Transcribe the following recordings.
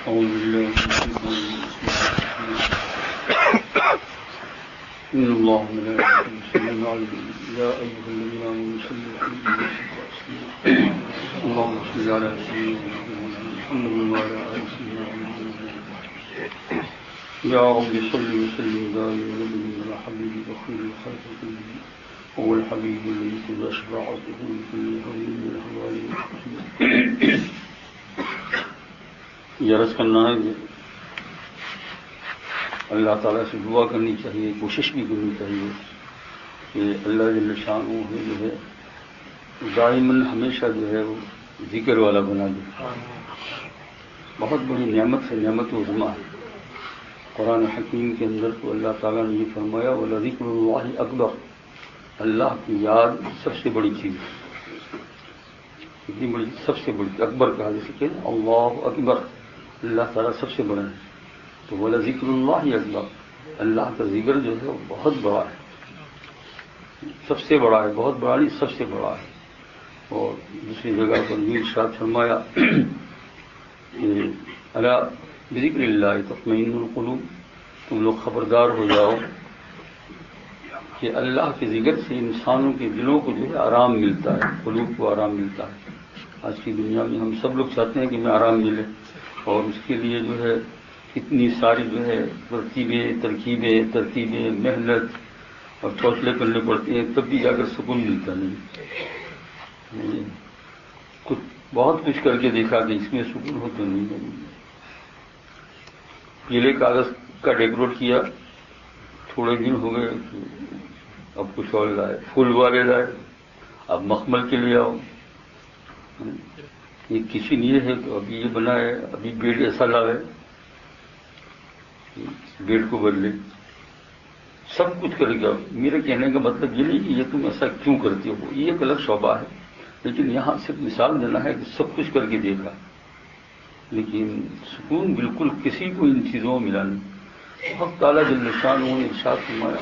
أعوذ بالله من الشيطان الرجيم. إن الله وملائكته يصلون على النبي يا أيها الذين آمنوا صلوا عليه وسلموا اللهم صل على سيدنا محمد وعلى آل سيدنا محمد يا رب صل وسلم دائما على حبيبك خير الخلق كلهم هو الحبيب الذي كل شفاعته لكل حبيب من الحوالي. یہ عرض کرنا ہے کہ اللہ تعالیٰ سے دعا کرنی چاہیے، کوشش بھی کرنی چاہیے کہ اللہ جل شانہ جو ہے دائماً ہمیشہ جو ہے وہ ذکر والا بنا دے. بہت بڑی نعمت ہے، نعمت عظمیٰ ہے. قرآن حکیم کے اندر تو اللہ تعالیٰ نے یہ فرمایا وَلَذِكْرُ اللَّهِ اکبر، اللہ کی یاد سب سے بڑی چیز ہے. اتنی بڑی سب سے بڑی اکبر کہا جیسے کہ اللہ اکبر، اللہ تعالیٰ سب سے بڑا ہے. تو وَلَذِكْرُ اللَّهِ اکبر، اللہ کا ذکر جو ہے وہ بہت بڑا ہے، سب سے بڑا ہے، بہت بڑا نہیں سب سے بڑا ہے. اور دوسری جگہ پر یہ ارشاد فرمایا کہ الا بذکر اللہ تطمئن القلوب، تم لوگ خبردار ہو جاؤ کہ اللہ کے ذکر سے انسانوں کے دلوں کو جو ہے آرام ملتا ہے، قلوب کو آرام ملتا ہے. آج کی دنیا میں ہم سب لوگ چاہتے ہیں کہ ہمیں آرام ملے، اور اس کے لیے جو ہے اتنی ساری جو ہے ترکیبیں محنت اور حوصلے کرنے پڑتے ہیں، تب بھی جا کر سکون ملتا نہیں. بہت کچھ کر کے دیکھا کہ اس میں سکون ہو تو نہیں ہے. پیلے کاغذ کا ڈیکوریٹ کیا، تھوڑے دن ہو گئے اب کچھ اور لائے، پھول والے لائے، اب مخمل کے لیے آؤ. یہ کسی نے ہے تو ابھی یہ بنائے، ابھی بیڈ ایسا لائے، بیڈ کو بدلے، سب کچھ کر گیا. میرے کہنے کا مطلب یہ نہیں کہ یہ تم ایسا کیوں کرتے ہو، یہ ایک الگ شعبہ ہے، لیکن یہاں صرف مثال دینا ہے کہ سب کچھ کر کے دیکھا لیکن سکون بالکل کسی کو ان چیزوں میں ملا نہیں. بہت تعالیٰ جل شانہ نے ارشاد فرمایا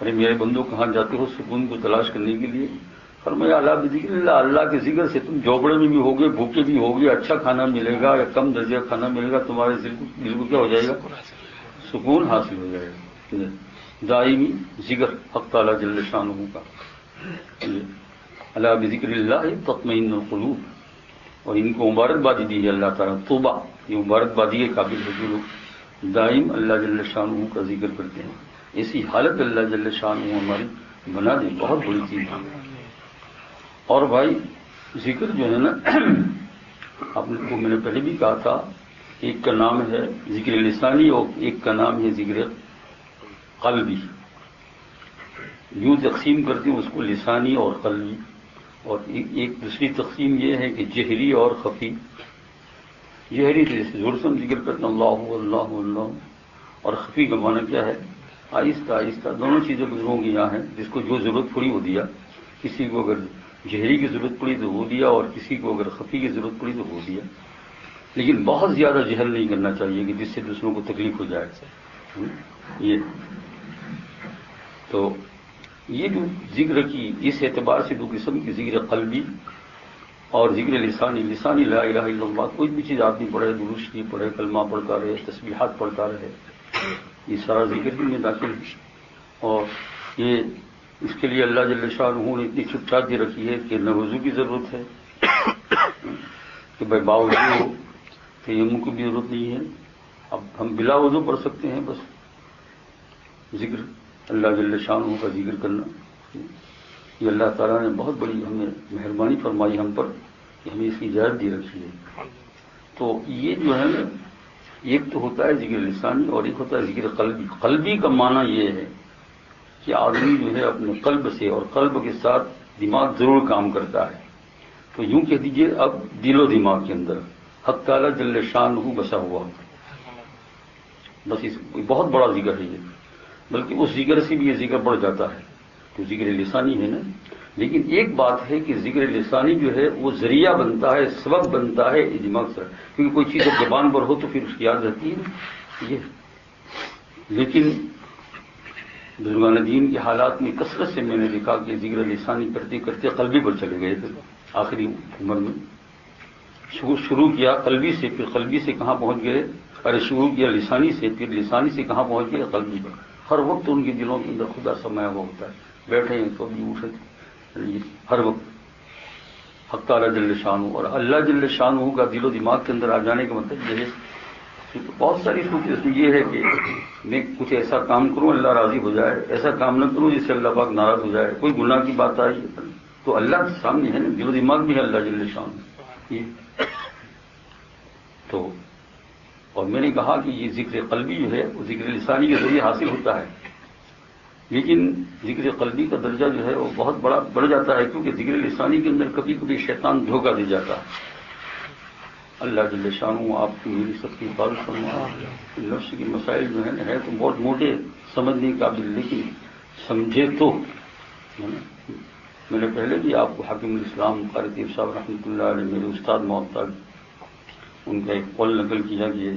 ارے میرے بندوں کہاں جاتے ہو سکون کو تلاش کرنے کے لیے؟ فرمایا اللہ بذکر اللہ، اللہ کے ذکر سے تم جھوپڑے میں بھی ہوگے، بھوکے بھی ہوگے، اچھا کھانا ملے گا یا کم درجہ کھانا ملے گا، تمہارے دل کو کیا ہو جائے گا؟ سکون حاصل ہو جائے گا. دائمی ذکر حق تعالیٰ جل شانہ کا. اللہ بذکر اللہ تطمئن القلوب، اور ان کو مبارکبادی دی ہے اللہ تعالیٰ. توبہ، یہ مبارکبادی کے قابل ہے جو لوگ دائم اللہ جل شانہ کا ذکر کرتے ہیں. ایسی حالت اللہ جل شانہ ہماری بنا دے، بہت بڑی چیز ہے. اور بھائی ذکر جو ہے نا، آپ کو میں نے پہلے بھی کہا تھا، ایک کا نام ہے ذکر لسانی اور ایک کا نام ہے ذکر قلبی. یوں تقسیم کرتے ہیں اس کو لسانی اور قلبی. اور ایک دوسری تقسیم یہ ہے کہ جہری اور خفی. جہری جیسے زور سے ہم ذکر کرتے ہیں اللہ اللہ اللہ، اور خفی کا معنی کیا ہے؟ آہستہ آہستہ. دونوں چیزیں بزرگوں کی یہاں ہیں، جس کو جو ضرورت پڑی وہ دیا. کسی کو اگر جہری کی ضرورت پڑی تو وہ دیا، اور کسی کو اگر خفی کی ضرورت پڑی تو وہ دیا. لیکن بہت زیادہ جہل نہیں کرنا چاہیے کہ جس سے دوسروں کو تکلیف ہو جائے. یہ تو یہ جو ذکر کی اس اعتبار سے دو قسم کی، ذکر قلبی اور ذکر لسانی. لسانی لا الہ الا اللہ، کوئی بھی چیز آدمی پڑھے، درود شریف پڑھے، کلمہ پڑھتا رہے، تسبیحات پڑھتا رہے، یہ سارا ذکر ہی میں داخل ہے. اور یہ اس کے لیے اللہ جل شانہ نے اتنی چھٹ چھاٹ دے رکھی ہے کہ نہ وضو کی ضرورت ہے کہ بھائی باوضو ہو، تیمم کی بھی ضرورت نہیں ہے. اب ہم بلا وضو پڑھ سکتے ہیں. بس ذکر اللہ جل شانہ کا ذکر کرنا، یہ اللہ تعالیٰ نے بہت بڑی ہمیں مہربانی فرمائی ہم پر کہ ہمیں اس کی اجازت دی رکھی ہے. تو یہ جو ہے نا، ایک تو ہوتا ہے ذکر لسانی اور ایک ہوتا ہے ذکر قلبی. قلبی کا معنی یہ ہے کہ آدمی جو ہے اپنے قلب سے اور قلب کے ساتھ دماغ ضرور کام کرتا ہے. تو یوں کہہ دیجئے اب دل و دماغ کے اندر حق تعالیٰ جل شانہ بسا ہوا. بس بہت بڑا ذکر ہے یہ، بلکہ اس ذکر سے بھی یہ ذکر بڑھ جاتا ہے تو ذکر لسانی ہے نا. لیکن ایک بات ہے کہ ذکر لسانی جو ہے وہ ذریعہ بنتا ہے، سبب بنتا ہے دماغ سے، کیونکہ کوئی چیز جب زبان پر ہو تو پھر اس کی یاد رہتی ہے یہ. لیکن بزرگان دین کے حالات میں کثرت سے میں نے دیکھا کہ ذکر لسانی کرتے کرتے قلبی پر چلے گئے تھے آخری عمر میں. شروع کیا قلبی سے، پھر قلبی سے کہاں پہنچ گئے، ارے شروع کیا لسانی سے، پھر لسانی سے کہاں پہنچ گئے قلبی پر۔ ہر وقت ان کے دلوں کے اندر خدا سمایا ہوا ہوتا ہے، بیٹھے ہیں تو بھی اٹھے، ہر وقت حق تعالیٰ جل شانہ، اور اللہ جل شانہ کا دل و دماغ کے اندر آ جانے کا مطلب یہ ہے بہت ساری صورت اس میں یہ ہے کہ میں کچھ ایسا کام کروں اللہ راضی ہو جائے، ایسا کام نہ کروں جس سے اللہ پاک ناراض ہو جائے، کوئی گناہ کی بات آئی تو اللہ سامنے ہے نا، دل و دماغ بھی ہے اللہ جل شانہ۔ تو اور میں نے کہا کہ یہ ذکر قلبی جو ہے وہ ذکر لسانی کے ذریعے حاصل ہوتا ہے، لیکن ذکر قلبی کا درجہ جو ہے وہ بہت بڑا بڑھ جاتا ہے، کیونکہ ذکر لسانی کے اندر کبھی کبھی شیطان دھوکہ دے جاتا ہے۔ اللہ جل شانہ آپ کی میری سب کی حفاظت فرمائے۔ نفس کے مسائل جو ہے تو بہت موٹے سمجھنے قابل، لیکن سمجھے تو میں نے پہلے بھی آپ کو حاکم الاسلام قاری طیب صاحب رحمۃ اللہ علیہ میرے استاد معطل ان کا ایک قول نقل کیا کہ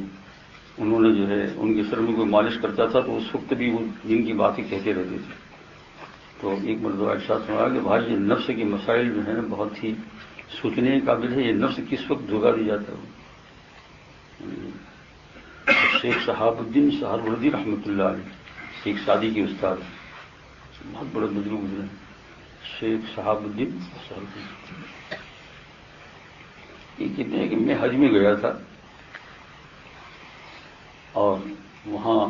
انہوں نے جو ہے ان کے سر میں کوئی مالش کرتا تھا تو اس وقت بھی وہ دین کی باتیں کہتے رہتے تھے۔ تو ایک مرتبہ ارشاد فرمایا کہ بھائی یہ نفس کے مسائل جو ہیں بہت ہی سوچنے کے قابل ہے، یہ نفس کس وقت دھوکہ دی جاتا ہے۔ شیخ شہاب الدین سہروردی رحمۃ اللہ علیہ ایک شادی کے استاد، بہت بڑے بزرگ گزرے، شیخ شہاب الدین سہروردی۔ یہ کہتے ہیں کہ میں حج میں گیا تھا اور وہاں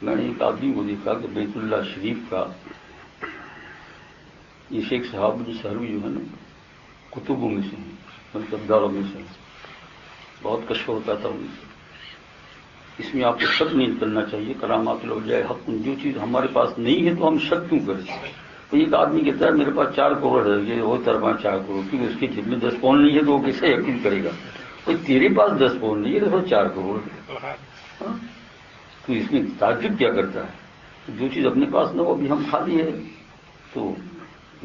میں نے ایک آدمی کو دیکھا کہ بیت اللہ شریف کا یہ شیخ صاحب الدین سہروردی جو ہے نا کتبوں میں سے ہیں، مطلب داروں میں سے بہت کشف ہوتا تھا ان سے۔ اس میں آپ کو شک نہیں کرنا چاہیے، کرامات الاولیاء حق، جو چیز ہمارے پاس نہیں ہے تو ہم شک کیوں کریں۔ تو ایک آدمی کہتا ہے میرے پاس 4 کروڑ ہے، یہ وہ طرح 4 کروڑ، کیونکہ اس کی جیب میں 10 پاؤنڈ نہیں ہے تو وہ کیسے یقین کرے گا؟ تو تیرے پاس 10 پاؤنڈ نہیں ہے تو 4 کروڑ ہے، تو اس میں تعجب کیا کرتا ہے؟ جو چیز اپنے پاس نہ ہو ابھی ہم خالی ہے، تو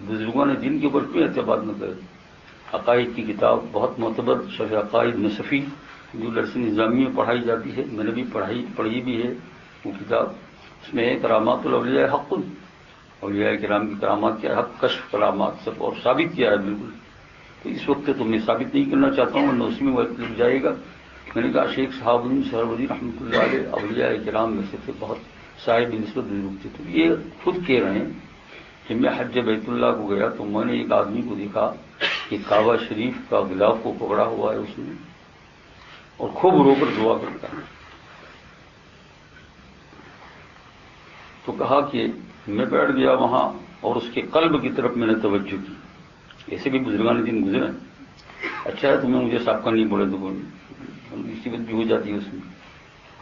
بزرگان دین کے اوپر کیوں اعتماد نہ کرے؟ عقائد کی کتاب بہت معتبر شرح عقائد نصفی جو درس نظامی میں پڑھائی جاتی ہے، میں نے بھی پڑھی بھی ہے وہ کتاب، اس میں کرامات الاولیاء حق، اولیاء کرام کی کرامات کیا ہے، حق کشف کرامات سب اور ثابت کیا ہے بالکل۔ تو اس وقت تو میں ثابت نہیں کرنا چاہتا ہوں ورنہ اس میں وقت لگ جائے گا۔ میں نے کہا شیخ صاحب الدین سہروردی رحمۃ اللہ علیہ اولیاء کرام میں سے تھے، بہت صاحب نسبت بزرگ تھے۔ تو یہ خود کہہ رہے ہیں کہ میں حج بیت اللہ کو گیا تو میں نے ایک آدمی کو دیکھا کہ کعبہ شریف کا غلاف کو پکڑا ہوا ہے اس نے اور خوب رو کر دعا کرتا ہے۔ تو کہا کہ میں بیٹھ گیا وہاں اور اس کے قلب کی طرف میں نے توجہ کی، ایسے بھی بزرگان دن گزرے، اچھا ہے تمہیں مجھے سابقہ نہیں پڑے تو مصیبت بھی ہو جاتی ہے اس میں،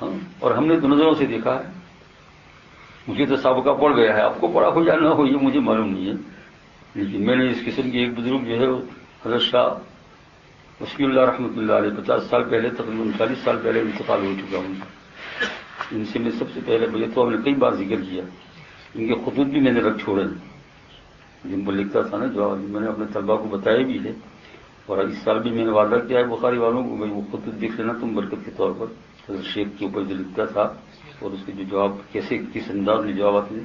ہاں، اور ہم نے تو نظروں سے دیکھا ہے، مجھے تو سابقہ پڑ گیا ہے، آپ کو پڑا ہو یا نہ ہو یہ مجھے معلوم نہیں ہے، لیکن میں نے اس قسم کی ایک بزرگ جو ہے حضرت شاہ وسیع اللہ رحمۃ اللہ علیہ 50 سال پہلے تقریباً 40 سال پہلے انتقال ہو چکا ہوں، ان سے میں سب سے پہلے بھائی تو ہم نے کئی بار ذکر کیا، ان کے خطوط بھی میں نے رکھ چھوڑے جن پر لکھتا تھا نا، جو میں نے اپنے طلبا کو بتایا بھی ہے، اور اس سال بھی میں نے وعدہ کیا ہے بخاری والوں کو، بھائی وہ خطوط دیکھ لینا تم برکت کے طور پر، حضرت شیخ کے اوپر جو لکھتا تھا اور اس کے جو جواب کیسے کس انداز میں جوابات ہیں،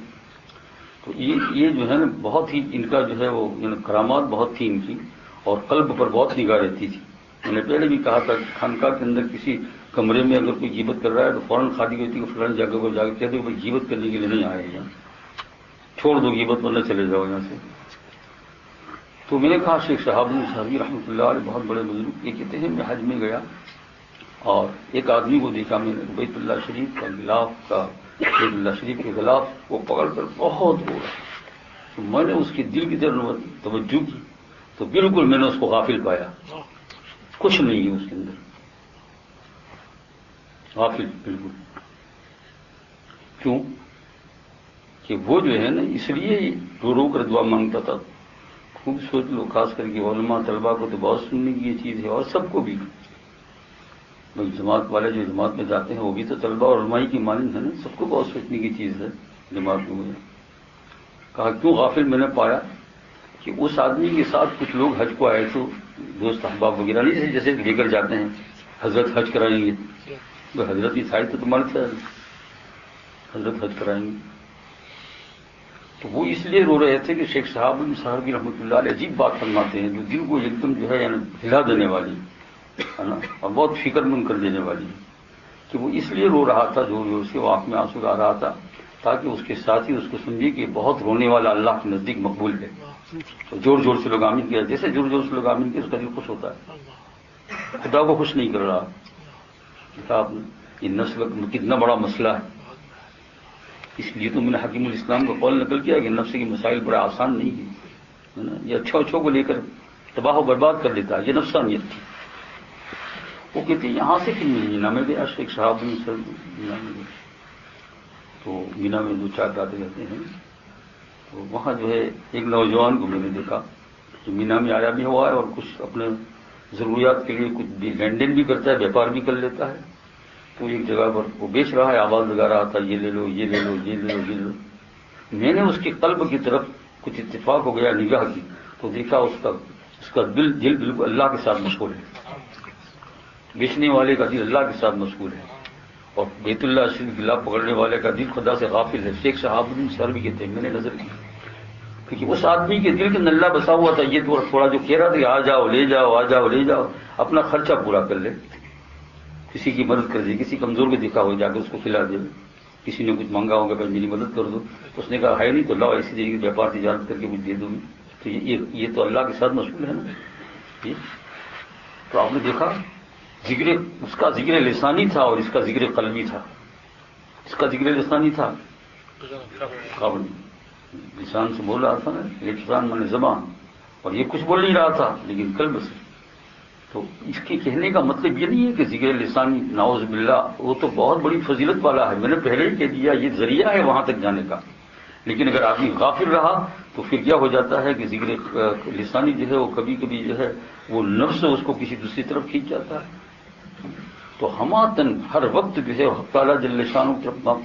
تو یہ جو ہے نا بہت ہی ان کا جو ہے وہ کرامات بہت تھی ان کی، اور قلب پر بہت نگاہ رہتی تھی۔ میں نے پہلے بھی کہا تھا کہ خانقاہ کے اندر کسی کمرے میں اگر کوئی غیبت کر رہا ہے تو فوراً خالی ہوتی ہے کہ فلاں جگہ کو جا کے کہتے کہ غیبت کرنے کے لیے نہیں آئے یہاں، چھوڑ دو غیبت ورنہ چلے جاؤ یہاں سے۔ تو میں نے کہا شیخ صاحب الدین سہروردی رحمۃ اللہ علیہ بہت بڑے بزرگ، یہ کہتے ہیں میں حج میں گیا اور ایک آدمی کو دیکھا میں نے بیت اللہ شریف کا غلاف کا، بیت اللہ شریف کے غلاف کو پکڑ کر بہت رو رہا، تو میں نے اس کے دل کی طرف توجہ کی تو بالکل میں نے اس کو غافل پایا، کچھ نہیں ہے اس کے اندر، غافل بالکل۔ کیوں کہ وہ جو ہے نا اس لیے رو رو کر دعا مانگتا تھا۔ خوب سوچ لو، خاص کر کے علماء طلبا کو تو بہت سننے کی یہ چیز ہے، اور سب کو بھی، بھائی جماعت والے جو جماعت میں جاتے ہیں وہ بھی تو طلبا اور علماء کی مانند ہے نا، سب کو بہت سوچنے کی چیز ہے جماعت میں۔ کہا کیوں غافل میں نے پایا کہ اس آدمی کے ساتھ کچھ لوگ حج کو آئے تو دوست احباب وغیرہ نہیں جیسے لے کر جاتے ہیں، حضرت حج کرائیں گے، تو حضرت کی سائز تو تمہارے سے حضرت حج کرائیں گے، تو وہ اس لیے رو رہے تھے کہ شیخ صاحب صاحب رحمۃ اللہ علیہ عجیب بات فرماتے ہیں جو دل کو ایک دم جو ہے یعنی ہلا دینے والی ہے نا، اور بہت فکر مند کر دینے والی ہے، کہ وہ اس لیے رو رہا تھا جو اس کے آنکھ میں آنسو آ رہا تھا تاکہ اس کے ساتھی اس کو سمجھے کہ بہت رونے والا اللہ کے نزدیک مقبول ہے. تو زور زور سے لوگ آمین کیا، جیسے زور زور سے لوگ آمین کیا اس کا دل خوش ہوتا ہے، خدا کو خوش نہیں کر رہا. کتاب یہ نسل کتنا بڑا مسئلہ ہے، اس لیے تو میں نے حکیم الاسلام کا قول نقل کیا کہ نفس کی مسائل بڑا آسان نہیں ہے نا، یہ اچھوں کو لے کر تباہ و برباد کر دیتا ہے، یہ نفسانیت تھی. وہ کہتے ہیں یہاں سے کن مینا میں گیا شیخ صاحب مینا میں گیا، تو مینا میں 2-4 راتیں رہتے ہیں. تو وہاں جو ہے ایک نوجوان کو میں نے دیکھا جو مینا میں آیا بھی ہوا ہے اور کچھ اپنے ضروریات کے لیے کچھ بھی لین دین بھی کرتا ہے، بیپار بھی کر لیتا ہے. تو ایک جگہ پر وہ بیچ رہا ہے، آواز لگا رہا تھا یہ لے لو یہ لے لو یہ لے لو یہ لے لو. میں نے اس کی قلب کی طرف کچھ اتفاق ہو گیا نگاہ کی تو دیکھا اس کا دل بالکل اللہ کے ساتھ مشغول ہے، بیچنے والے کا دل اللہ کے ساتھ مشغول ہے، اور بیت اللہ شریف کی لاپ پکڑنے والے کا دل خدا سے غافل ہے. شیخ صاحب سر بھی کہتے ہیں میں نے نظر کی کیونکہ اس آدمی کے دل کے اندر اللہ بسا ہوا تھا. یہ تھوڑا جو کہہ رہا تھا کہ آ جاؤ لے جاؤ آ جاؤ لے جاؤ، اپنا خرچہ پورا کر لے، کسی کی مدد کر دے، کسی کمزور کو دکھا ہو جا کے اس کو کھلا دے، کسی نے کچھ مانگا ہوگا بھائی میری مدد کر دو، اس نے کہا ہے نہیں تو لاؤ ایسی طریقے کی بیپار تجارت کر کے کچھ دے دوں. تو یہ تو اللہ کے ساتھ مشغول ہے نا. تو آپ نے دیکھا اس کا ذکر لسانی تھا اور اس کا ذکر قلبی تھا. اس کا ذکر لسانی تھا، لسان سے بول رہا تھا نا، لسان مانے زبان، اور یہ کچھ بول نہیں رہا تھا لیکن قلب سے. تو اس کے کہنے کا مطلب یہ نہیں ہے کہ ذکر لسانی نعوذ باللہ وہ تو بہت بڑی فضیلت والا ہے، میں نے پہلے ہی کہہ دیا یہ ذریعہ ہے وہاں تک جانے کا. لیکن اگر آدمی غافل رہا تو پھر کیا ہو جاتا ہے کہ ذکر لسانی جو ہے وہ کبھی کبھی جو ہے وہ نفس اس کو کسی دوسری طرف کھینچ جاتا ہے. تو ہماتن ہر وقت جو ہے حق تعالیٰ جل شانہ کی طرف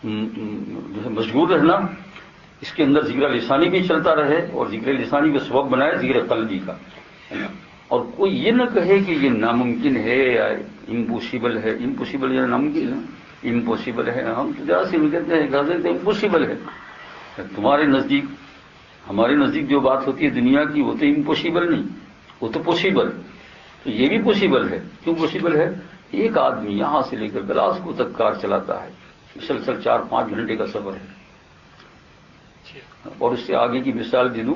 جو ہے مشغول رہنا، اس کے اندر ذکر لسانی بھی چلتا رہے اور ذکر لسانی کا سبب بنائے ذکر قلبی کا. اور کوئی یہ نہ کہے کہ یہ ناممکن ہے یا امپوسیبل ہے. امپوسیبل یا ناممکن ہے، امپوسیبل ہے. ہم تو جہاں سے کہتے ہیں کہ امپوسیبل ہے. تمہارے نزدیک ہمارے نزدیک جو بات ہوتی ہے دنیا کی وہ تو امپوسیبل نہیں، وہ تو پوسیبل. تو یہ بھی پوسیبل ہے. کیوں پوسیبل ہے؟ ایک آدمی یہاں سے لے کر گلاسکو تک کار چلاتا ہے، مسلسل 4-5 گھنٹے کا سفر ہے. اور اس سے آگے کی مثال دے دوں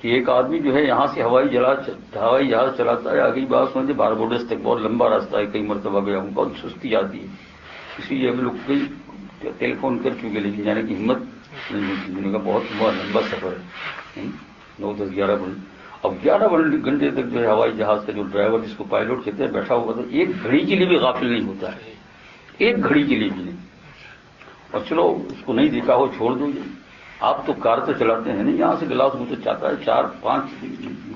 کہ ایک آدمی جو ہے یہاں سے ہوائی جہاز چلاتا ہے، آگے بات سمجھے باربوڈس تک بہت لمبا راستہ ہے، کئی مرتبہ گیا ہوں، بہت سستی آتی ہے. اسی لیے ہم لوگ کئی ٹیلی فون کر چکے لیکن جانے کی ہمت نہیں کا بہت لمبا سفر ہے، 9-10-11 گھنٹے. اب 11 گھنٹے تک جو ہے ہوائی جہاز کا جو ڈرائیور جس کو پائلٹ کہتے ہیں بیٹھا ہوا تھا، ایک گھڑی کے لیے بھی غافل نہیں ہوتا ہے، ایک گھڑی کے لیے بھی نہیں. اور چلو اس کو نہیں دیکھا ہو چھوڑ دو. آپ تو کار تو چلاتے ہیں نہیں، یہاں سے گلاسکو تو چاہتا ہے 4-5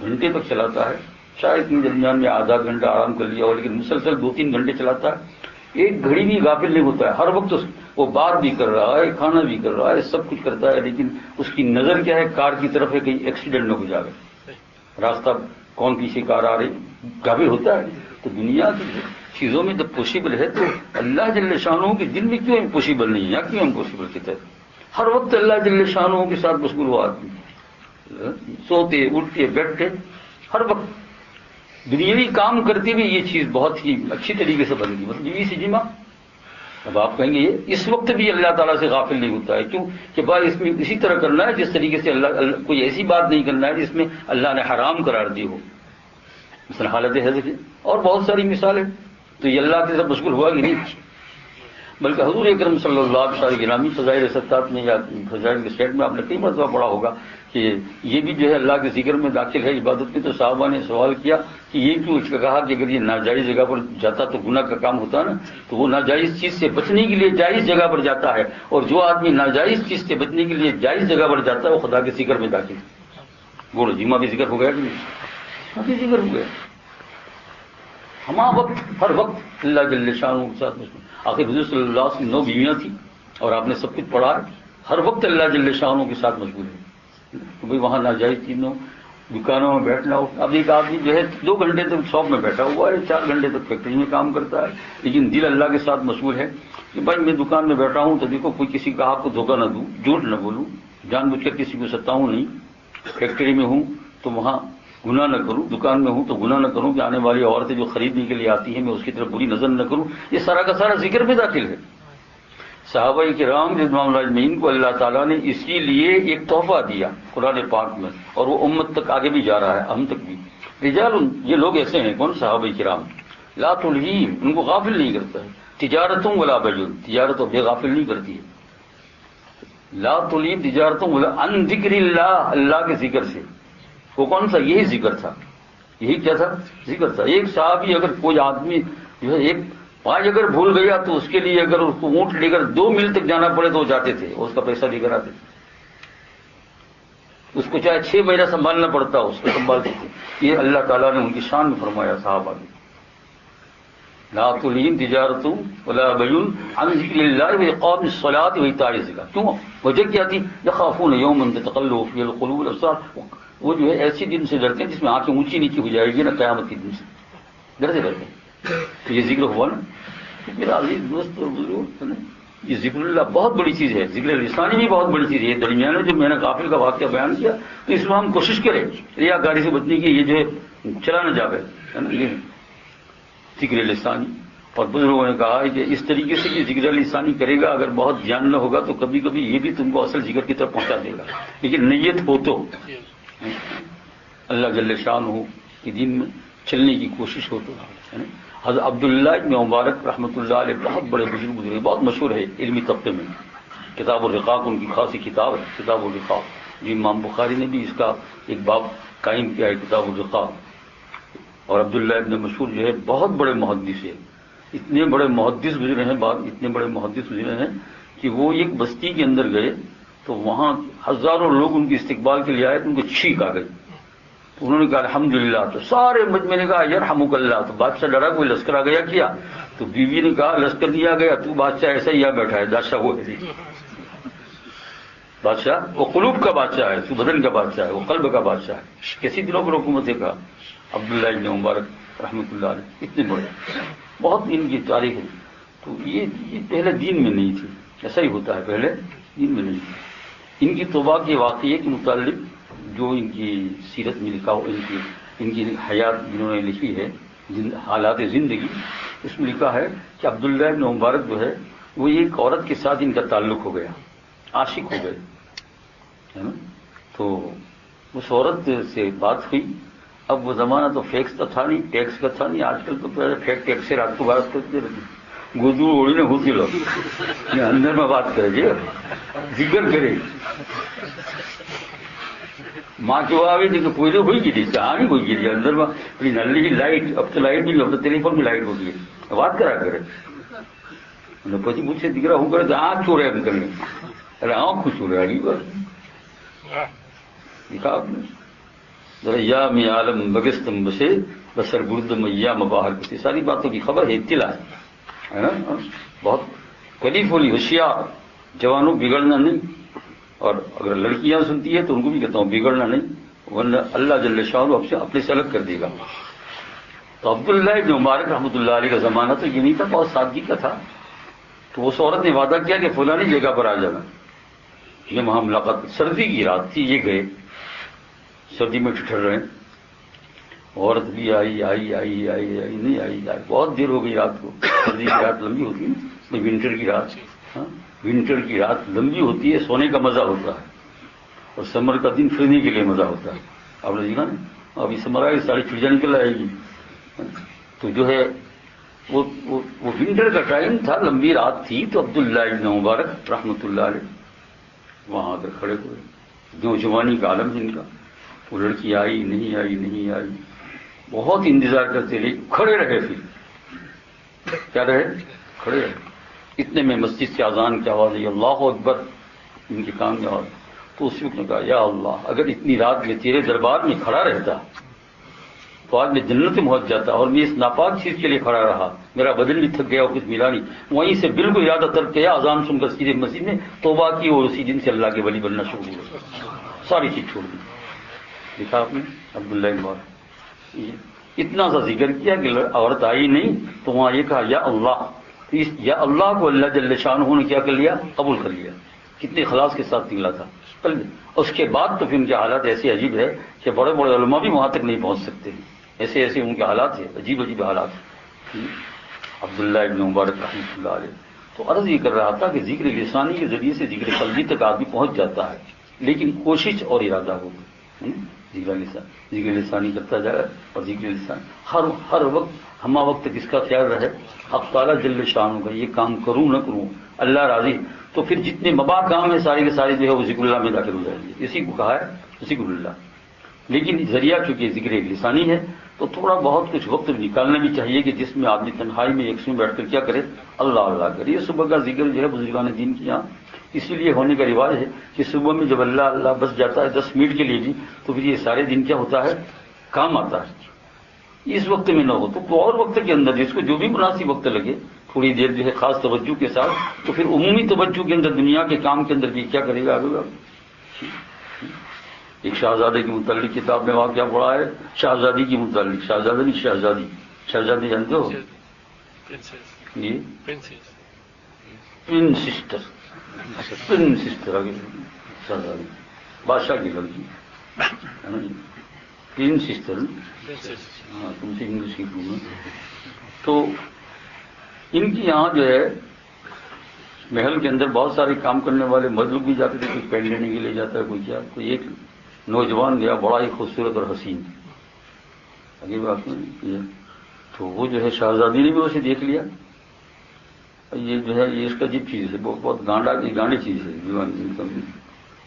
گھنٹے تک چلاتا ہے، شاید اتنے درمیان میں آدھا گھنٹہ آرام کر لیا ہو، لیکن مسلسل 2-3 گھنٹے چلاتا ہے. ایک گھڑی بھی غافل نہیں ہوتا ہے، ہر وقت وہ بات بھی کر رہا ہے، کھانا بھی کر رہا ہے، سب کچھ کرتا ہے، لیکن اس کی نظر کیا ہے کار کی طرف ہے، کہیں ایکسیڈنٹ نہ ہو جائے، راستہ کون پیچھے کار آ رہی، غافل ہوتا ہے. تو دنیا کی چیزوں میں جب پوسیبل ہے تو اللہ جل شانہ کے دل میں کیوں امپوسیبل نہیں ہے، یا کیوں امپوسیبل کہتے ہیں؟ ہر وقت اللہ جل شانہ کے ساتھ مشغول ہوا آدمی، سوتے اٹھتے بیٹھتے ہر وقت دنیاوی کام کرتے بھی یہ چیز بہت ہی اچھی طریقے سے بن گئی. مطلب بیوی سے جمع. اب آپ کہیں گے یہ اس وقت بھی اللہ تعالیٰ سے غافل نہیں ہوتا ہے، کیوں کہ بات اس میں اسی طرح کرنا ہے جس طریقے سے اللہ کوئی ایسی بات نہیں کرنا ہے جس میں اللہ نے حرام قرار دی ہو، مثلا حالت حضرت اور بہت ساری مثالیں. تو یہ اللہ کے ساتھ مشغول ہوا کہ نہیں، بلکہ حضور اکرم صلی اللہ علیہ وسلم گرامی فضائل ستات میں یا فضائل کے سیٹ میں آپ نے کئی مرتبہ پڑھا ہوگا کہ یہ بھی جو ہے اللہ کے ذکر میں داخل ہے، عبادت میں. تو صحابہ نے سوال کیا کہ یہ کیوں، اس کا کہا کہ اگر یہ ناجائز جگہ پر جاتا تو گناہ کا کام ہوتا نا، تو وہ ناجائز چیز سے بچنے کے لیے جائز جگہ پر جاتا ہے، اور جو آدمی ناجائز چیز سے بچنے کے لیے جائز جگہ پر جاتا ہے وہ خدا کے ذکر میں داخل ہے. بولو جمعہ بھی ذکر ہو گیا کہ نہیں، بھی ذکر ہو گیا. ہمارا وقت ہر وقت اللہ جل شانہ کے ساتھ مشغول. آخر حضور صلی اللہ علیہ وسلم 9 بیویاں تھیں اور آپ نے سب کچھ پڑھا ہے، ہر وقت اللہ جل شانہ کے ساتھ مشغول ہے. تو بھائی وہاں ناجائز چیزوں دکانوں میں بیٹھنا ہو. اب ایک آدمی جو ہے 2 گھنٹے تک شاپ میں بیٹھا ہوا ہے، 4 گھنٹے تک فیکٹری میں کام کرتا ہے، لیکن دل اللہ کے ساتھ مشغول ہے کہ بھائی میں دکان میں بیٹھا ہوں تو دیکھو کوئی کسی کا آپ کو دھوکہ نہ دوں، جھوٹ نہ بولوں، جان بوجھ کر کسی کو ستاؤں نہیں، فیکٹری میں ہوں تو وہاں گناہ نہ کروں، دکان میں ہوں تو گناہ نہ کروں کہ آنے والی عورتیں جو خریدنے کے لیے آتی ہیں میں اس کی طرف بری نظر نہ کروں، یہ سارا کا سارا ذکر میں داخل ہے۔ صحابہ کرام رضوان اللہ اجمعین کو اللہ تعالیٰ نے اسی لیے ایک تحفہ دیا قرآن پاک میں، اور وہ امت تک آگے بھی جا رہا ہے، ہم تک بھی۔ رجال، یہ لوگ ایسے ہیں، کون؟ صحابہ کرام، لا تلہیم، ان کو غافل نہیں کرتا ہے، تجارتوں ولا بیع، تجارت بے غافل نہیں کرتی ہے، لا تلہیم تجارتوں ولا عن ذکر اللہ، اللہ کے ذکر سے۔ وہ کون سا؟ یہی ذکر تھا، یہی کیا تھا؟ ذکر تھا۔ ایک صحابی اگر کوئی آدمی جو ہے ایک پانچ اگر بھول گیا تو اس کے لیے اگر اس کو اونٹ لے کر 2 میل تک جانا پڑے تو وہ جاتے تھے، اس کا پیسہ لے کر آتے تھے، اس کو چاہے 6 مہینہ سنبھالنا پڑتا اس کو سنبھالتے تھے۔ یہ اللہ تعالیٰ نے ان کی شان میں فرمایا صحابہ نے، لا تلہیم تجارت ولا بیع عن ذکر اللہ واقام الصلاۃ وایتاء الزکاۃ۔ کیوں؟ وجہ کیا تھی؟ یخافون یوما تتقلب فیہ القلوب والابصار، وہ جو ہے ایسے دن سے ڈرتے ہیں جس میں آنکھیں اونچی نیچی ہو جائے گی نا، قیامت کے دن سے ڈرتے رہتے ہیں۔ تو یہ ذکر ہوا نا، میرا عزیز دوست اور بزرگ، یہ ذکر اللہ بہت بڑی چیز ہے، ذکر لسانی بھی بہت بڑی چیز ہے۔ درمیان میں جب میں نے غافل کا واقعہ بیان کیا تو اس میں ہم کوشش کریں ریاکاری سے بچنے کی، یہ جو ہے چلا نہ جاوے، ہے نا، یہ ذکر لسانی۔ اور بزرگوں نے کہا ہے کہ اس طریقے سے یہ ذکر لسانی کرے گا، اگر بہت دھیان نہ ہوگا تو کبھی کبھی یہ بھی تم کو اصل ذکر کی طرف پہنچا دے گا، لیکن نیت ہو تو اللہ جل شانہ کے دین میں چلنے کی کوشش ہو تو۔ حضرت عبداللہ ابن مبارک رحمۃ اللہ علیہ بہت بڑے بزرگ گزرے، بہت مشہور ہے علمی طبقے میں، کتاب الرقاق ان کی خاصی کتاب ہے، کتاب الرقاق، جو امام بخاری نے بھی اس کا ایک باب قائم کیا ہے، کتاب الرقاق۔ اور عبداللہ ابن مشہور جو ہے بہت بڑے محدث ہے، اتنے بڑے محدث گزرے ہیں، اتنے بڑے محدث گزرے ہیں کہ وہ ایک بستی کے اندر گئے تو وہاں ہزاروں لوگ ان کے استقبال کے لیے آئے تو ان کو چھینک آ گئی، تو انہوں نے کہا الحمدللہ، تو سارے مجمع نے کہا یرحمک اللہ، تو بادشاہ ڈرا، کوئی لشکر آ گیا کیا؟ تو بیوی نے کہا لشکر نہیں آ گیا، تو بادشاہ ایسا ہی آ بیٹھا ہے، بادشاہ وہ ہے، بادشاہ وہ قلوب کا بادشاہ ہے، تو بدن کا بادشاہ ہے، وہ قلب کا بادشاہ ہے۔ کیسی دنوں پر حکومت ہے؟ کہا عبداللہ ابن مبارک رحمۃ اللہ علیہ، اتنے بڑے، بہت ان کی تاریخ ہے۔ تو یہ پہلے دین میں نہیں تھی، ایسا ہی ہوتا ہے، پہلے دین میں نہیں تھی۔ ان کی توبہ کے واقعے کے متعلق جو ان کی سیرت میں لکھا ہو، ان کی حیات جنہوں نے لکھی ہے، حالات زندگی، اس میں لکھا ہے کہ عبداللہ ابن مبارک جو ہے وہ ایک عورت کے ساتھ ان کا تعلق ہو گیا، عاشق ہو گئے، ہے نا۔ تو اس عورت سے بات ہوئی، اب وہ زمانہ تو فیکس کا تھا نہیں، ٹیکس کا تھا نہیں، آج کل تو پہلے فیک ٹیکس سے رات کو بات کرتے رہتے، گودو اوڑی نے ہوتی لوگ اندر میں بات کرے جی، ذکر کرے ماں کے آئی تھی کہ پہلے ہوئی گی تھی، کہاں نہیں ہوئی گی اندر میں اپنی نلی کی لائٹ، اب تو لائٹ نہیں، اب تو ٹیلی فون کی لائٹ ہوتی ہے، بات کرا کرے پچی مجھ سے دکھ رہا ہوں کرے تو آنکھ چھوڑے ہم کرنے، ارے آنکھ کو چھوڑے آگی بس دیکھا آپ نے ذرا یا میں عالم بگستم بسے بسر بردم یا مباہر کسی، ساری باتوں کی خبر ہے، اطلاع ہے نا، بہت کلیف ہولی ہوشیار، جوانوں بگڑنا نہیں، اور اگر لڑکیاں سنتی ہے تو ان کو بھی کہتا ہوں بگڑنا نہیں، ورنہ اللہ جل شانہ آپ سے اپنے سے الگ کر دے گا۔ تو عبداللہ ابن مبارک رحمۃ اللہ علیہ کا زمانہ تو یہ نہیں تھا، بہت سادگی کا تھا۔ تو اس عورت نے وعدہ کیا کہ فلانی جگہ پر آ جانا، یہ وہاں ملاقات، سردی کی رات تھی، یہ گئے، سردی میں ٹھٹر رہے، عورت بھی آئی نہیں آئی، بہت دیر ہو گئی رات کو، سردی کی رات لمبی ہوتی ہے، ونٹر کی رات، ونٹر کی رات لمبی ہوتی ہے، سونے کا مزہ ہوتا ہے، اور سمر کا دن پھرنے کے لیے مزہ ہوتا ہے۔ آپ نے دیکھا نا، ابھی سمر آئے، ساری چڑیاں نکل آئے گی، تو جو ہے وہ ونٹر کا ٹائم تھا، لمبی رات تھی، تو عبداللہ ابن مبارک رحمۃ اللہ علیہ وہاں آ کر کھڑے ہوئے، جو جوانی کا عالم جن کا، وہ لڑکی آئی نہیں آئی، بہت انتظار کرتے رہے، کھڑے رہے، پھر کیا رہے، کھڑے رہے۔ اتنے میں مسجد سے اذان کی آواز ہے، اللہ اکبر، ان کے کان میں آواز، تو اس وقت نے کہا یا اللہ، اگر اتنی رات میں تیرے دربار میں کھڑا رہتا تو آج میں جنت میں پہنچ جاتا، اور میں اس ناپاک چیز کے لیے کھڑا رہا، میرا بدن بھی تھک گیا اور کچھ ملا نہیں، وہیں سے بالکل ارادہ ترک کیا، اذان سن کر سیدھے مسجد میں توبہ کی، اور اسی دن سے اللہ کے ولی بننا شروع ہوا، ساری چیز چھوڑ دی۔ دیکھا آپ نے عبداللہ ابن مبارک، اتنا سا ذکر کیا کہ عورت آئی نہیں، تو وہاں یہ کہا یا اللہ، اس یا اللہ کو اللہ جل شانہ نے کیا کر لیا، قبول کر لیا، کتنے اخلاص کے ساتھ نکلا تھا۔ اس کے بعد تو پھر ان کے حالات ایسے عجیب ہے کہ بڑے بڑے علماء بھی وہاں تک نہیں پہنچ سکتے ہیں، ایسے ایسے ان کے حالات ہیں، عجیب عجیب حالات۔ عبداللہ ابن مبارک رحمۃ اللہ علیہ تو عرض یہ کر رہا تھا کہ ذکر لسانی کے ذریعے سے ذکر قلبی تک آدمی پہنچ جاتا ہے، لیکن کوشش اور ارادہ ہو، ذکر لسانی کرتا جائے اور ذکر لسان ہر وقت ہمہ وقت تک اس کا خیال رہے، اب تعالیٰ جل شان کا یہ کام کروں نہ کروں اللہ راضی، تو پھر جتنے مباح کام ہیں سارے کے سارے جو ہے وہ ذکر اللہ میں داخل ہو جائیں گے، اسی کو کہا ہے ذکر اللہ۔ لیکن ذریعہ چونکہ ذکر لسانی ہے تو تھوڑا بہت کچھ وقت نکالنا بھی چاہیے کہ جس میں آدمی تنہائی میں ایک سو بیٹھ کر کیا کرے، اللہ اللہ کرے۔ یہ صبح کا ذکر جو ہے بزرگان دین کے یہاں اسی لیے ہونے کا رواج ہے کہ صبح میں جب اللہ اللہ بس جاتا ہے 10 منٹ کے لیے بھی تو پھر یہ سارے دن کیا ہوتا ہے، کام آتا ہے۔ اس وقت میں نہ ہو تو کوئی اور وقت کے اندر جس کو جو بھی مناسب وقت لگے تھوڑی دیر جو ہے خاص توجہ کے ساتھ، تو پھر عمومی توجہ کے اندر دنیا کے کام کے اندر بھی کیا کرے گا آگے۔ ایک شہزادے کے متعلق کتاب میں واقعہ پڑھا ہے، شہزادی کی متعلق، شہزادہ نہیں شہزادی، شہزادی جانتے ہو یہ پرن سسٹر، پرن سسٹر آگے شہزادی بادشاہ کی لڑکی ہے نا جی، پرن سسٹر، ہاں تم سے انگلش سیکھوں گا۔ تو ان کی یہاں جو ہے محل کے اندر بہت سارے کام کرنے والے مرد لوگ بھی جاتے تھے، کوئی پین لینے کے لیے جاتا ہے، کوئی کیا، کوئی ایک نوجوان گیا بڑا ہی خوبصورت اور حسین، آگے بات نہیں، تو وہ جو ہے شہزادی نے بھی اسے دیکھ لیا، یہ جو ہے یہ اس کا عجیب چیز ہے، بہت گانڈی چیز ہے،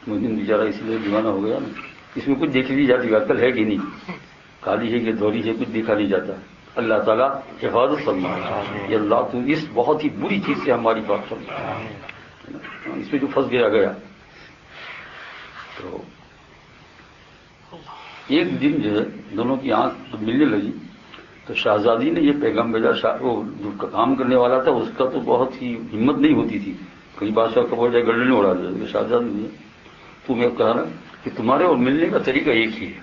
مجھے بیچارہ اس لیے دیوانہ ہو گیا نا، اس میں کچھ دیکھی نہیں جاتی، عقل ہے کہ نہیں، کالی ہے کہ دھوری ہے، کچھ دیکھا نہیں جاتا۔ اللہ تعالیٰ حفاظت فرما، یہ اللہ تو اس بہت ہی بری چیز سے ہماری بات فرما، اس میں جو پھنس گیا۔ تو ایک دن جو ہے دونوں کی آنکھ ملنے لگی تو شہزادی نے یہ پیغام بھیجا، وہ جو کام کرنے والا تھا اس کا تو بہت ہی ہمت نہیں ہوتی تھی، کئی بادشاہ کا بجائے گردن نہیں اڑا دیا، شہزادی نے تو میں کہا نا کہ تمہارے اور ملنے کا طریقہ ایک ہی ہے،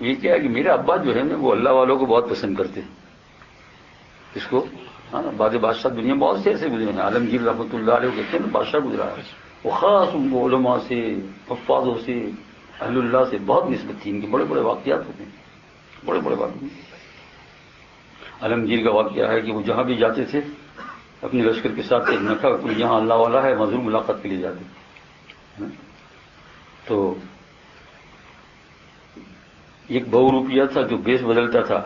یہ کیا ہے کہ میرے ابا جو ہے نا وہ اللہ والوں کو بہت پسند کرتے ہیں، اس کو ہاں بعد بادشاہ دنیا بہت سے ایسے گزرے ہیں، عالمگیر رحمۃ اللہ علیہ کہتے ہیں نا بادشاہ گزرا ہے، وہ خاص ان کو علماء سے، حفاظوں سے، اہل اللہ سے بہت نسبت تھی، ان کے بڑے بڑے واقعات ہوتے ہیں، بڑے بڑے واقعات۔ عالمگیر کا واقعہ ہے کہ وہ جہاں بھی جاتے تھے اپنے لشکر کے ساتھ ایک نکھا کوئی یہاں اللہ والا ہے ضرور ملاقات کے لیے جاتے، تو ایک 2 روپیہ تھا جو بیس بدلتا تھا،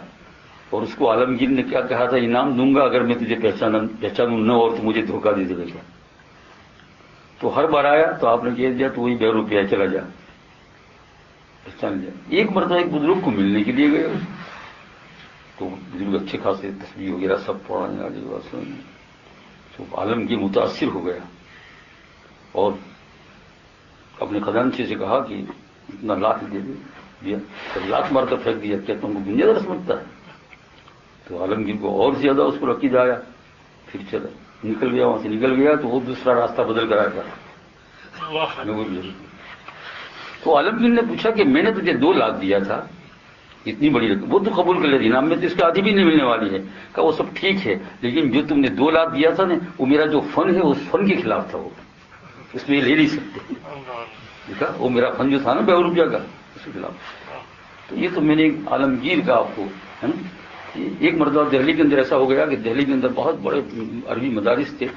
اور اس کو عالمگیر نے کیا کہا تھا، انعام دوں گا اگر میں تجھے پہچانوں نہ اور تو مجھے دھوکہ دے دے گا۔ تو ہر بار آیا تو آپ نے کہہ دیا تو وہی 2 روپیہ چلا جا، پہچان لیا۔ ایک مرتبہ ایک بزرگ کو ملنے کے لیے گئے، تو بزرگ اچھے خاصے تسبیح وغیرہ سب پڑھانے والے، تو عالمگیر متاثر ہو گیا اور اپنے خزانچی سے کہا کہ اتنا لاکھ دے دیا، لاکھ مار کر پھینک دیا، کیا تم کو دنیا دار سمجھتا ہے؟ تو عالمگیر کو اور زیادہ اس کو رکید آیا، پھر چلا نکل گیا، وہاں سے نکل گیا تو وہ دوسرا راستہ بدل کر آیا۔ تو عالمگیر نے پوچھا کہ میں نے تجھے 2 لاکھ دیا تھا، اتنی بڑی رقم، وہ تو قبول کر لے، انعام میں تو اس کے آدھی بھی نہیں ملنے والی ہے۔ کہا وہ سب ٹھیک ہے لیکن جو تم نے 2 لاکھ دیا تھا نا وہ میرا جو فن ہے اس فن کے خلاف تھا، وہ اس میں یہ لے نہیں سکتے، دیکھا وہ میرا فن جو تھا نا 2 روپیہ کا اس کے خلاف۔ تو یہ تو میں نے عالمگیر کا آپ کو ہے نا۔ ایک مرتبہ دہلی کے اندر ایسا ہو گیا کہ دہلی کے اندر بہت بڑے عربی مدارس تھے،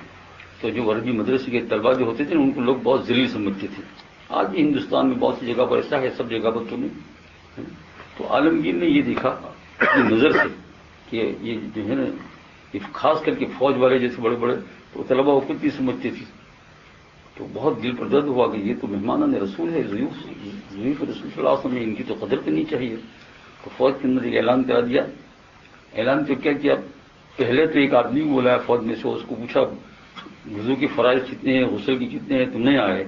تو جو عربی مدرسے کے طلبا جو ہوتے تھے ان کو لوگ بہت ذلیل سمجھتے تھے، آج بھی ہندوستان میں بہت سی جگہ پر ایسا ہے، سب جگہ پر تو نہیں۔ تو عالمگیر نے یہ دیکھا اپنی نظر سے کہ یہ جو ہے نا یہ خاص کر کے فوج والے جیسے بڑے بڑے تو طلبا کو کچھ بھی سمجھتے تھے، تو بہت دل پر درد ہوا کہ یہ تو مہمان رسول ہے، ضیوف رسول صلی اللہ علیہ وسلم، ان کی تو قدر کرنی چاہیے۔ تو فوج کے اندر ایک اعلان کرا دیا، اعلان تو کیا کیا، پہلے تو ایک آدمی کو بلایا فوج میں سے، اس کو پوچھا وضو کے فرائض کتنے ہیں، غسل کی کتنے ہیں، تم نہیں آئے؟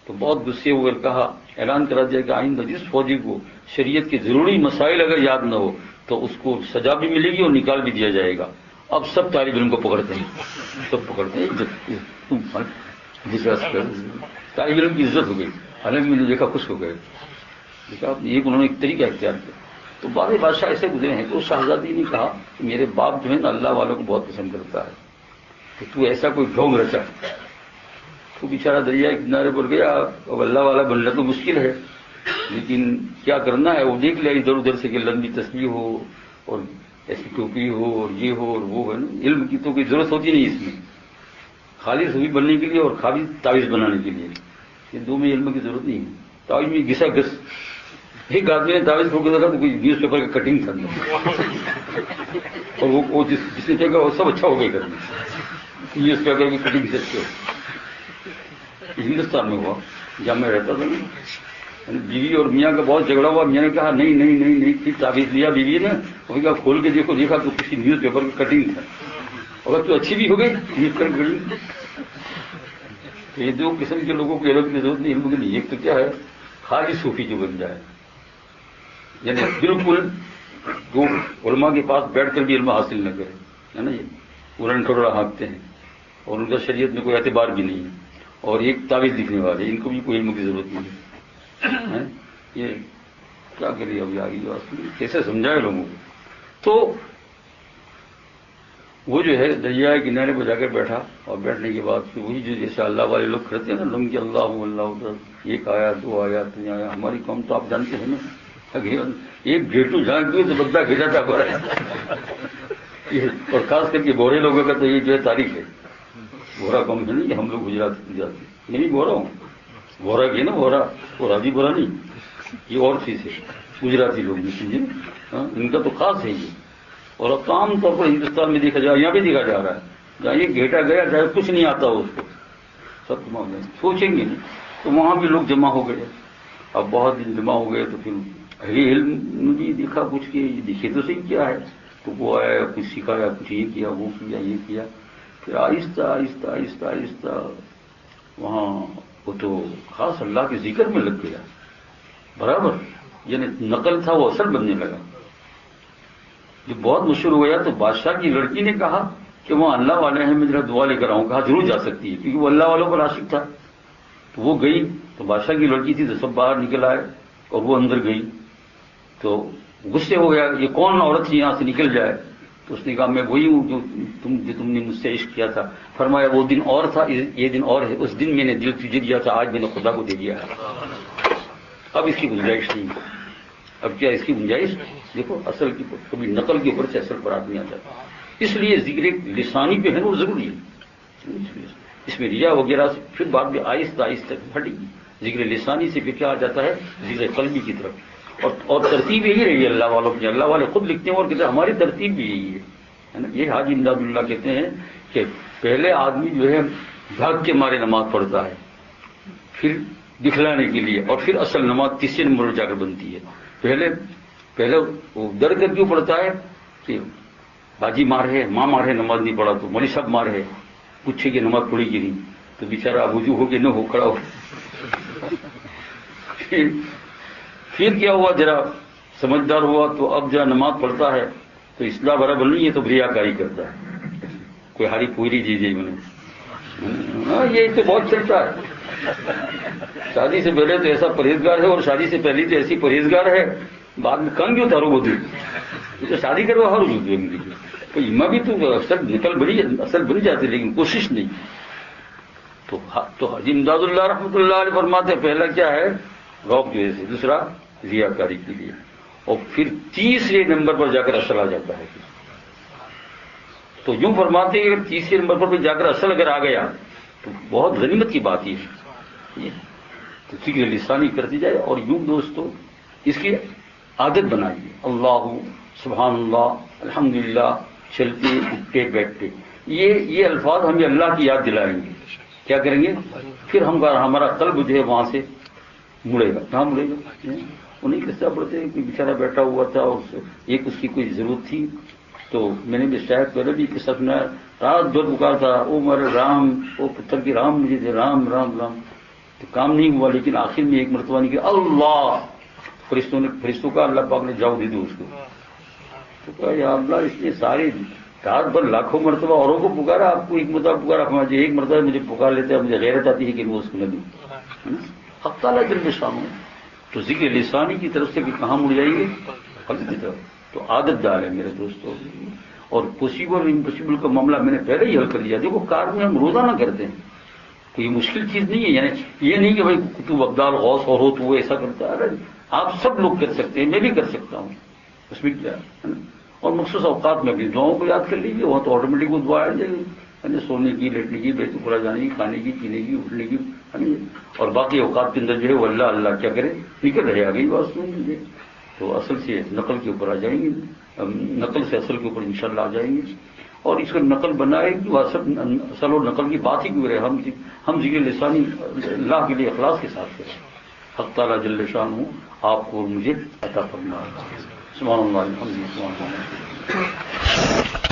تو بہت غصے ہوئے کہا، اعلان کرا دیا کہ آئندہ جس فوجی کو شریعت کے ضروری مسائل اگر یاد نہ ہو تو اس کو سزا بھی ملے گی اور نکال بھی دیا جائے گا۔ اب سب طالب علم کو پکڑتے ہیں، سب پکڑتے ہیں، طالب علم کی عزت ہو گئی، حالانکہ میں نے دیکھا خوش ہو گئے، دیکھا ایک انہوں نے ایک طریقہ اختیار کیا۔ تو بعض بادشاہ ایسے گزرے ہیں کہ اس شہزادی نے کہا کہ میرے باپ جو ہے نا اللہ والوں کو بہت پسند کرتا ہے، کہ تو ایسا کوئی ڈھونگ رچا تو بیچارہ دریا کے کنارے پر گیا. اب اللہ والا بننا تو مشکل ہے، لیکن کیا کرنا ہے، وہ دیکھ لیا ادھر ادھر سے کہ لمبی تسبیح ہو اور ایسی ٹوپی ہو اور یہ ہو اور وہ ہے نا. علم کی تو کوئی ضرورت ہوتی نہیں اس میں، خالی صوفی بننے کے لیے اور خالی تعویذ بنانے کے لیے. ان دو میں علم کی ضرورت نہیں ہے. تعویذ میں گھسا گھس. ایک آدمی نے تعویذ کھول کے دیکھا تو کوئی نیوز پیپر کا کٹنگ تھا اور وہ جس نے دیکھا وہ سب اچھا ہو گیا کرنے. نیوز پیپر کی کٹنگ سے اچھے ہندوستان میں ہوا جہاں میں رہتا تھا نا. بیوی اور میاں کا بہت جھگڑا ہوا. میاں نے کہا نہیں نہیں نہیں نہیں، پھر تعویذ لیا بیوی نے. وہ کہا کھول کے دیکھا تو کسی نیوز پیپر کا کٹنگ تھا. اگر تو اچھی بھی ہو گئی نیوز پیپر کٹنگ. یہ دو قسم کے لوگوں کو علم کی ضرورت نہیں، علم کی نہیں. ایک تو کیا ہے خالی صوفی جو بن جائے، یعنی بالکل جو علماء کے پاس بیٹھ کر بھی علم حاصل نہ کرے، ہے نا. یہ الن ٹھوڑا ہانکتے ہیں اور ان کا شریعت میں کوئی اعتبار بھی نہیں ہے. اور ایک تعویذ لکھنے والے، ان کو بھی کوئی علم کی ضرورت نہیں ہے. یہ کیا کریے ابھی آگے بات کیسے سمجھائے لوگوں کو. تو وہ جو ہے دریا کے کنارے پہ جا کر بیٹھا اور بیٹھنے کے بعد پھر وہی جو جیسے اللہ والے لوگ کرتے ہیں نا، لوگ کہ اللہ اللہ، ایک آیا دو آیا تین آیا. ہماری قوم تو آپ جانتے ہیں نا، ایک گھیٹو جھانک دوں تو بندہ گھیرا تھا اور خاص کر کے بورے لوگوں کا تو یہ جو ہے تاریخ ہے. بورا قوم ہے نا، کہ ہم لوگ گجرات جاتے. میں نہیں بورا ہوں، بورا کی نا بورا، وہ راضی بورا نہیں، یہ اور چیز ہے. گجراتی لوگ بھی سمجھے، ان کا تو خاص ہے یہ. اور اب تو عام طور پر ہندوستان میں دیکھا جائے، یہاں بھی دیکھا جا رہا ہے، جہاں یہ گھیٹا گیا چاہے کچھ نہیں آتا ہو اس کو، سب جمع ہو گئے. سوچیں گے نہیں تو وہاں بھی لوگ جمع ہو گئے. اب بہت دن جمع ہو گئے تو پھر اہل علم بھی دیکھا کچھ کہ دیکھے تو صحیح کیا ہے. تو وہ آیا کچھ سکھایا، کچھ یہ کیا وہ کیا یہ کیا. پھر آہستہ آہستہ آہستہ آہستہ وہاں وہ تو خاص اللہ کے ذکر میں لگ گیا برابر. یعنی نقل تھا وہ اصل بننے لگا. جو بہت مشہور ہو گیا تو بادشاہ کی لڑکی نے کہا کہ وہ اللہ والے ہیں، میں ذرا دعا لے کر آؤں. کہا ضرور جا سکتی ہے، کیونکہ وہ اللہ والوں پر عاشق تھا. تو وہ گئی تو بادشاہ کی لڑکی تھی تو سب باہر نکل آئے اور وہ اندر گئی. تو غصے ہو گیا یہ کون عورت تھی یہاں سے نکل جائے. تو اس نے کہا میں وہی ہوں جو تم نے مجھ سے عشق کیا تھا. فرمایا وہ دن اور تھا، یہ دن اور ہے. اس دن میں نے دل تجھے دیا تھا، آج میں نے خدا کو دے دیا ہے. اب اس کی گنجائش نہیں. اب کیا اس کی گنجائش؟ دیکھو اصل کی کبھی نقل کے اوپر سے اصل پر آدمی آ جاتا. اس لیے ذکر لسانی پہ ہے وہ ضروری ہے. اس میں ریا وغیرہ سے پھر بعد میں آہستہ آہستہ پھٹے گی. ذکر لسانی سے پھر کیا آ جاتا ہے ذکر قلبی کی طرف. اور ترتیب یہی رہی ہے اللہ والوں کی. اللہ والے خود لکھتے ہیں اور کہتے ہیں ہماری ترتیب بھی یہی ہے نا. یہ حاجی امداد اللہ کہتے ہیں کہ پہلے آدمی جو ہے بھاگ کے مارے نماز پڑھتا ہے، پھر دکھلانے کے لیے، اور پھر اصل نماز تیسرے نمبر پر جا کر بنتی ہے. پہلے وہ ڈر کر کیوں پڑھتا ہے کہ باجی مار ہے، ماں مار ہے، نماز نہیں پڑھا تو مولوی صاحب مار ہے، پوچھے کہ نماز پڑھی کی نہیں تو بیچارہ وضو ہو کے نہ ہو کھڑا ہو. پھر کیا ہوا، ذرا سمجھدار ہوا تو اب جہاں نماز پڑھتا ہے تو اصلاح برابر نہیں ہے تو ریاکاری کرتا ہے. کوئی ہاری پوری دیجیے میں نے، یہ تو بہت چلتا ہے. شادی سے پہلے تو ایسا پرہیزگار ہے اور شادی سے پہلے تو ایسی پرہیزگار ہے، بعد میں کم کیوں تارو بدھو تو شادی کروا ہر تو اما بھی تو اصل نکل بڑی اصل بن جاتی لیکن کوشش نہیں. تو حاجی امداد اللہ رحمۃ اللہ علیہ فرماتے پہلا کیا ہے روب کی وجہ سے، دوسرا ریاکاری کے لیے، اور پھر تیسرے نمبر پر جا کر اصل آ جاتا ہے. تو یوں فرماتے ہیں کہ تیسرے نمبر پر بھی جا کر اصل اگر آ گیا تو بہت غنیمت کی بات یہ ہے. تو ذکر لسانی کرتی جائے اور یوں دوستو اس کی عادت بنائیے. اللہ سبحان اللہ الحمدللہ چلتے اٹھتے بیٹھتے، یہ الفاظ ہمیں اللہ کی یاد دلائیں گے. کیا کریں گے؟ پھر ہمارا قلب جو ہے وہاں سے مڑے گا. کہاں مڑے گا؟ انہیں قصہ پڑھتے ہیں کہ بیچارہ بیٹھا ہوا تھا اور ایک اس کی کوئی ضرورت تھی تو میں نے بھی شاید پہلے بھی قصہ سنا، رات بھر پکار تھا او میرے رام، او پتھر کی رام مجھے دے، رام رام رام. تو کام نہیں ہوا لیکن آخر میں ایک مرتبہ نہیں کہ اللہ، فرشتوں کا اللہ پاک نے جاؤ دے دو اس کو. تو کہا یا اللہ اس نے ساری رات بھر لاکھوں مرتبہ اوروں کو پکارا، آپ کو ایک مرتبہ پکارا، مجھے ایک مرتبہ مجھے پکار لیتے ہیں، مجھے غیرت آتی ہے کہ وہ اس کو نہ دوں. حق تعالیٰ جل شانہ. تو ذکر لسانی کی طرف سے بھی کہاں مڑ جائیں گے؟ قلب کی طرف. تو عادت ڈال ہے میرے دوستوں. اور پوسیبل امپوسیبل کا معاملہ میں نے پہلے ہی حل کر دیا. دیکھو کار میں ہم روزانہ کرتے ہیں کوئی مشکل چیز نہیں ہے. یعنی یہ نہیں کہ بھائی تو ابدال غوث اور ہو تو وہ ایسا کرتا ہے. آپ سب لوگ کر سکتے ہیں, میں بھی کر سکتا ہوں, اس میں کیا ہے نا. اور مخصوص اوقات میں اپنی دعاؤں کو یاد کر لیجیے, وہاں تو آٹومیٹک وہ دعا آ جائے گی, سونے کی, لیٹنے کی, بیت الخلا جانے کی, کھانے کی, پینے کی, اٹھنے کی, اور باقی اوقات کے اندر جو ہے وہ اللہ اللہ کیا کرے نکل رہے. آ گئی بات سنیں. تو اصل سے نقل کے اوپر آ جائیں گے, نقل سے اصل کے اوپر انشاءاللہ آ جائیں گے. اور اس کو نقل بنائے اصل و نقل کی بات ہی کیوں رہے, ہم ذکر لسانی اللہ کے لیے اخلاص کے ساتھ کریں. حق تعالیٰ جل شانہ آپ کو اور مجھے عطا فرمائے. سبحان اللہ الحمد للہ.